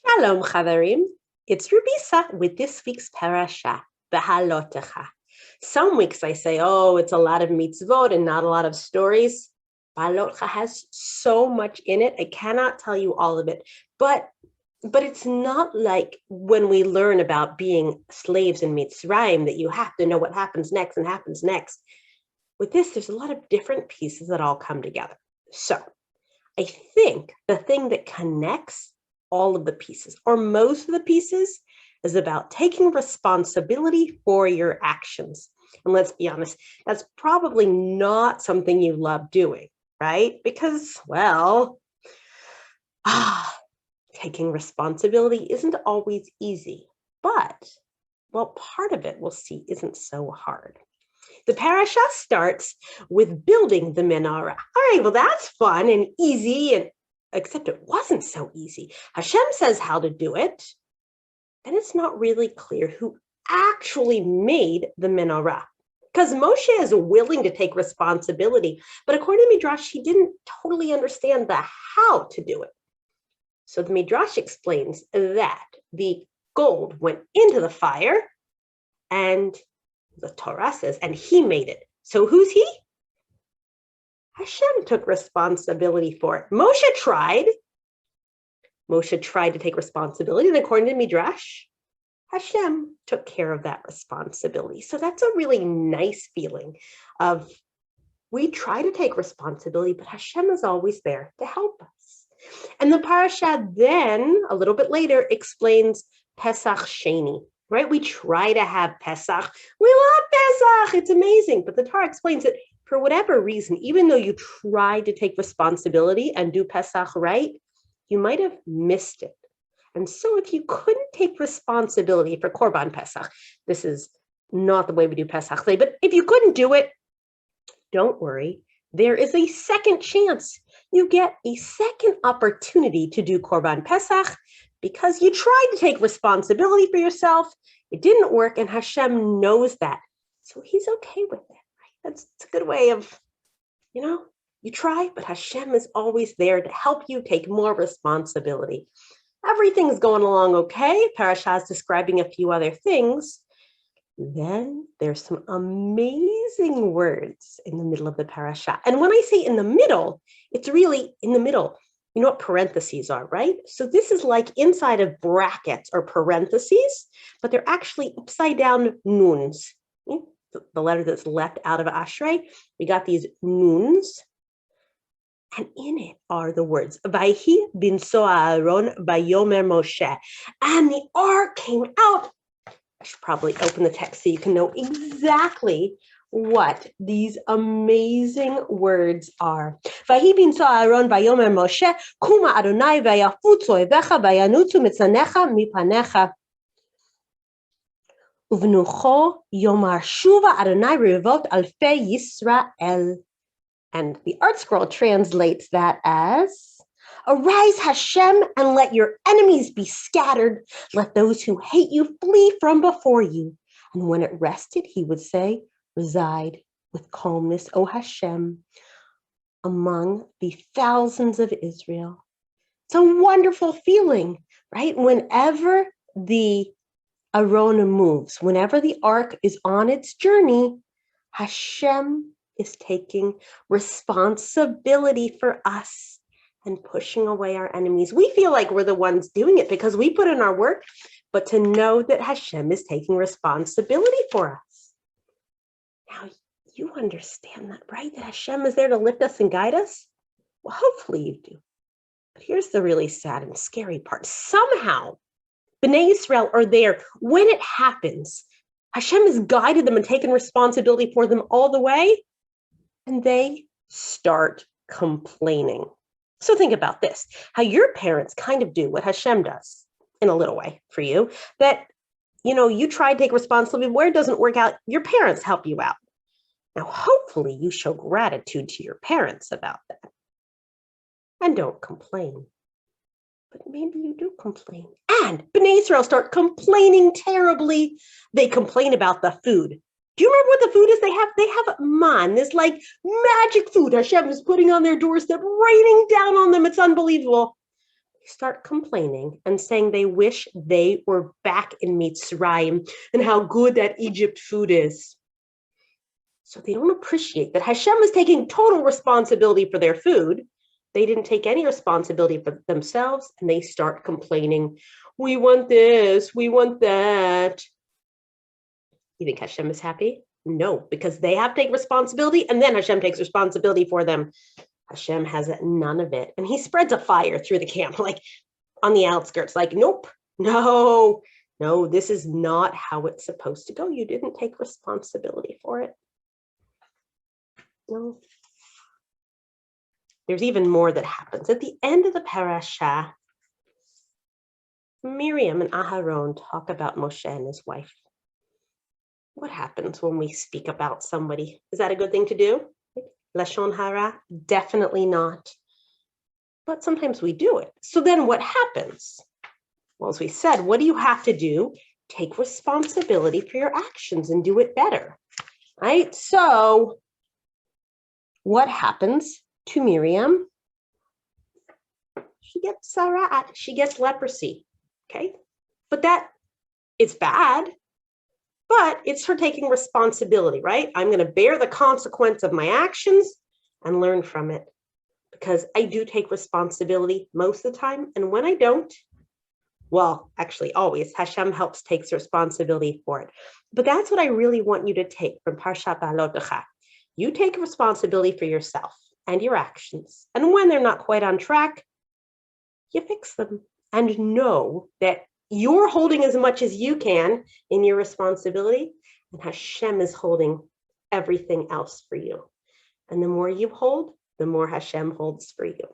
Shalom, Chavarim. It's Rubisa with this week's parasha, Behaalotecha. Some weeks I say, it's a lot of mitzvot and not a lot of stories. Behaalotecha has so much in it. I cannot tell you all of it, but it's not like when we learn about being slaves in Mitzrayim that you have to know what happens next and happens next. With this, there's a lot of different pieces that all come together. So I think the thing that connects all of the pieces, or most of the pieces, is about taking responsibility for your actions. And let's be honest, that's probably not something you love doing, right? Because, taking responsibility isn't always easy, but, part of it we'll see isn't so hard. The parasha starts with building the menorah. All right, that's fun and easy, except it wasn't so easy. Hashem says how to do it, and it's not really clear who actually made the menorah. Because Moshe is willing to take responsibility, but according to Midrash, he didn't totally understand the how to do it. So the Midrash explains that the gold went into the fire, and the Torah says, and he made it. So who's he? Hashem took responsibility for it. Moshe tried to take responsibility, and according to Midrash, Hashem took care of that responsibility. So that's a really nice feeling of we try to take responsibility, but Hashem is always there to help us. And the parasha then, a little bit later, explains Pesach Sheni, right? We try to have Pesach. We love Pesach. It's amazing. But the Torah explains that for whatever reason, even though you tried to take responsibility and do Pesach right, you might have missed it. And so if you couldn't take responsibility for Korban Pesach, this is not the way we do Pesach today, but if you couldn't do it, don't worry. There is a second chance. You get a second opportunity to do Korban Pesach because you tried to take responsibility for yourself. It didn't work, and Hashem knows that. So he's okay with it. It's a good way of, you try, but Hashem is always there to help you take more responsibility. Everything's going along okay. Parasha is describing a few other things. Then there's some amazing words in the middle of the parasha. And when I say in the middle, it's really in the middle. You know what parentheses are, right? So this is like inside of brackets or parentheses, but they're actually upside down nuns. The letter that's left out of Ashrei, we got these nuns, and in it are the words, Vayhi binso Aaron vayomer Moshe, and the ark came out. I should probably open the text so you can know exactly what these amazing words are. Vayhi binso Aaron vayomer Moshe, kuma Adonai vayafutzu ovecha vayanutzu mitzanecha mipanecha. Uvnucho Yomar Shuva Adonai Revot Alfei Yisrael. And the Art Scroll translates that as, arise Hashem and let your enemies be scattered. Let those who hate you flee from before you. And when it rested, he would say, reside with calmness, O Hashem, among the thousands of Israel. It's a wonderful feeling, right? Whenever the Arona moves, whenever the ark is on its journey, Hashem is taking responsibility for us and pushing away our enemies. We feel like we're the ones doing it because we put in our work, but to know that Hashem is taking responsibility for us. Now, you understand that, right? That Hashem is there to lift us and guide us? Well, hopefully you do. But here's the really sad and scary part. Somehow, Bnei Israel are there when it happens. Hashem has guided them and taken responsibility for them all the way, and they start complaining. So think about this, how your parents kind of do what Hashem does in a little way for you, that, you try to take responsibility where it doesn't work out, your parents help you out. Now, hopefully you show gratitude to your parents about that and don't complain. But maybe you do complain. And Bnei Israel start complaining terribly. They complain about the food. Do you remember what the food is they have? They have man, this like magic food Hashem is putting on their doorstep, raining down on them. It's unbelievable. start complaining and saying they wish they were back in Mitzrayim and how good that Egypt food is. So they don't appreciate that Hashem is taking total responsibility for their food. They didn't take any responsibility for themselves, and they start complaining. We want this, we want that. You think Hashem is happy? No, because they have to take responsibility, and then Hashem takes responsibility for them. Hashem has none of it. And he spreads a fire through the camp, like on the outskirts, like, nope, no, this is not how it's supposed to go. You didn't take responsibility for it. No. There's even more that happens. At the end of the parasha, Miriam and Aharon talk about Moshe and his wife. What happens when we speak about somebody? Is that a good thing to do? Lashon hara? Definitely not. But sometimes we do it. So then what happens? Well, as we said, what do you have to do? Take responsibility for your actions and do it better, right? So what happens to Miriam? She gets sarat, she gets leprosy, okay? But that is bad, but it's her taking responsibility, right? I'm going to bear the consequence of my actions and learn from it, because I do take responsibility most of the time. And when I don't, well, actually always, Hashem helps takes responsibility for it. But that's what I really want you to take from Parshat Behaalotecha. You take responsibility for yourself and your actions. And when they're not quite on track, you fix them and know that you're holding as much as you can in your responsibility, and Hashem is holding everything else for you. And the more you hold, the more Hashem holds for you.